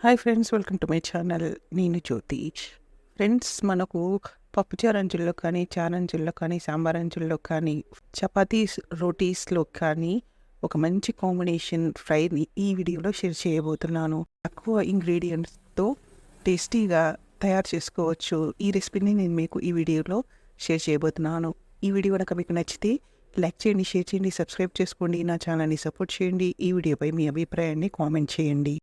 Hi friends, welcome to my channel. నేను జ్యోతి. Friends, మనకు పప్పుచారు అంచుల్లో కానీ, చారంచుల్లో కానీ, సాంబార్ అంచుల్లో కానీ, చపాతీస్ రోటీస్లో కానీ ఒక మంచి కాంబినేషన్ ఫ్రైని ఈ వీడియోలో షేర్ చేయబోతున్నాను. తక్కువ ఇంగ్రీడియంట్స్తో టేస్టీగా తయారు చేసుకోవచ్చు. ఈ రెసిపీని నేను మీకు ఈ వీడియోలో షేర్ చేయబోతున్నాను. ఈ వీడియో కనుక మీకు నచ్చితే లైక్ చేయండి, షేర్ చేయండి, సబ్స్క్రైబ్ చేసుకోండి, నా ఛానల్ని సపోర్ట్ చేయండి. ఈ వీడియోపై మీ అభిప్రాయాన్ని కామెంట్ చేయండి.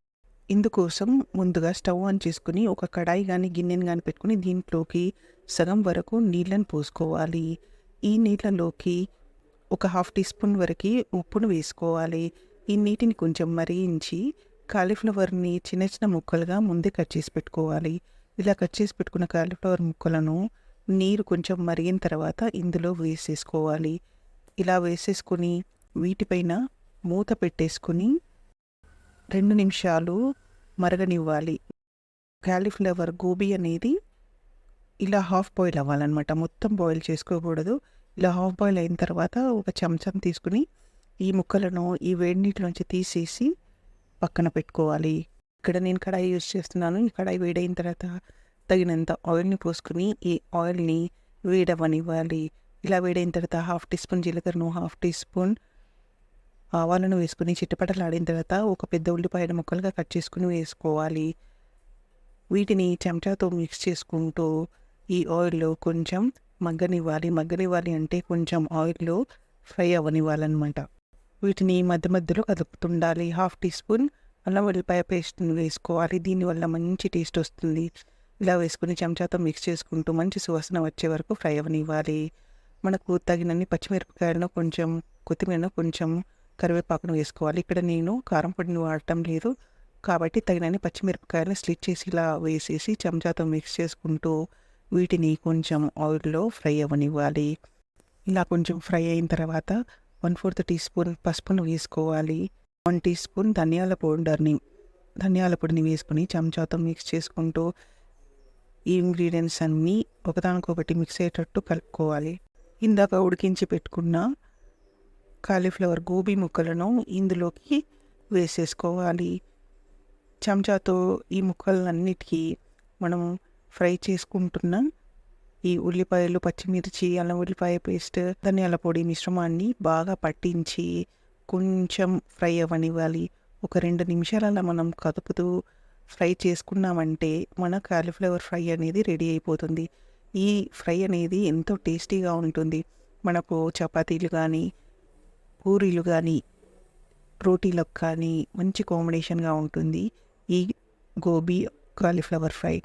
ఇందుకోసం ముందుగా స్టవ్ ఆన్ చేసుకుని ఒక కడాయి కానీ గిన్నెని కానీ పెట్టుకుని దీంట్లోకి సగం వరకు నీళ్ళని పోసుకోవాలి. ఈ నీళ్ళలోకి ఒక హాఫ్ టీ స్పూన్ వరకు ఉప్పును వేసుకోవాలి. ఈ నీటిని కొంచెం మరిగించి కాలీఫ్లవర్ని చిన్న చిన్న ముక్కలుగా ముందే కట్ చేసి పెట్టుకోవాలి. ఇలా కట్ చేసి పెట్టుకున్న కాలీఫ్లవర్ ముక్కలను నీరు కొంచెం మరిగిన తర్వాత ఇందులో వేసేసుకోవాలి. ఇలా వేసేసుకొని వీటిపైన మూత పెట్టేసుకుని 2 నిమిషాలు మరగనివ్వాలి. కాలీఫ్లవర్ గోబీ అనేది ఇలా హాఫ్ బాయిల్ అవ్వాలన్నమాట. మొత్తం బాయిల్ చేసుకోకూడదు. ఇలా హాఫ్ బాయిల్ అయిన తర్వాత ఒక చెంచాను తీసుకుని ఈ ముక్కలను ఈ వేడి నీటిలోంచి తీసేసి పక్కన పెట్టుకోవాలి. ఇక్కడ నేను కడాయి యూజ్ చేస్తున్నాను. ఈ కడాయి వేడైన తర్వాత తగినంత ఆయిల్ని పోసుకుని ఈ ఆయిల్ని వేడవ్వనివ్వాలి. ఇలా వేడైన తర్వాత హాఫ్ టీ స్పూన్ జీలకర్రను, హాఫ్ టీ స్పూన్ ఆవాలను వేసుకుని చిట్టపటలాడిన తర్వాత ఒక పెద్ద ఉల్లిపాయను ముక్కలుగా కట్ చేసుకుని వేసుకోవాలి. వీటిని చెంచాతో మిక్స్ చేసుకుంటూ ఈ ఆయిల్లో కొంచెం మగ్గనివ్వాలి అంటే కొంచెం ఆయిల్లో ఫ్రై అవ్వనివ్వాలన్నమాట. వీటిని మధ్య మధ్యలో కదుపుతుండాలి. హాఫ్ టీ స్పూన్ అల్లం వెల్లిపాయ పేస్ట్ని వేసుకోవాలి. దీనివల్ల మంచి టేస్ట్ వస్తుంది. ఇలా వేసుకుని చెంచాతో మిక్స్ చేసుకుంటూ మంచి సువాసన వచ్చే వరకు ఫ్రై అవ్వనివ్వాలి. మనకు తగినన్ని పచ్చిమిరపకాయలను, కొంచెం కొత్తిమీరను, కొంచెం కరివేపాకును వేసుకోవాలి. ఇక్కడ నేను కారం పొడిని వాడటం లేదు కాబట్టి తగినన్ని పచ్చిమిరపకాయలను స్లిట్ చేసి ఇలా వేసేసి చెంచాతో మిక్స్ చేసుకుంటూ వీటిని కొంచెం ఆయిల్లో ఫ్రై అవ్వనివ్వాలి. ఇలా కొంచెం ఫ్రై అయిన తర్వాత 1/4 టీ స్పూన్ పసుపును వేసుకోవాలి. 1 టీ స్పూన్ ధనియాల పొడిని వేసుకుని చెంచాతో మిక్స్ చేసుకుంటూ ఈ ఇంగ్రీడియంట్స్ అన్నీ ఒకదానికొకటి మిక్స్ అయ్యేటట్టు కలుపుకోవాలి. ఇందాక ఉడికించి పెట్టుకున్న కాలీఫ్లవర్ గోబీ ముక్కలను ఇందులోకి వేసేసుకోవాలి. చెంచాతో ఈ ముక్కలన్నిటికీ మనం ఫ్రై చేసుకుంటున్న ఈ ఉల్లిపాయలు, పచ్చిమిర్చి, అల్లం వెల్లిపాయ పేస్ట్, ధనియాల పొడి మిశ్రమాన్ని బాగా పట్టించి కొంచెం ఫ్రై అవ్వనివ్వాలి. ఒక 2 నిమిషాలు అలా మనం కదుపుతూ ఫ్రై చేసుకున్నామంటే మన కాలీఫ్లవర్ ఫ్రై అనేది రెడీ అయిపోతుంది. ఈ ఫ్రై అనేది ఎంతో టేస్టీగా ఉంటుంది. మనకు చపాతీలు కానీ, పూరీలు కానీ, రోటీలకు కానీ మంచి కాంబినేషన్గా ఉంటుంది ఈ గోబీ కాలీఫ్లవర్ ఫ్రై.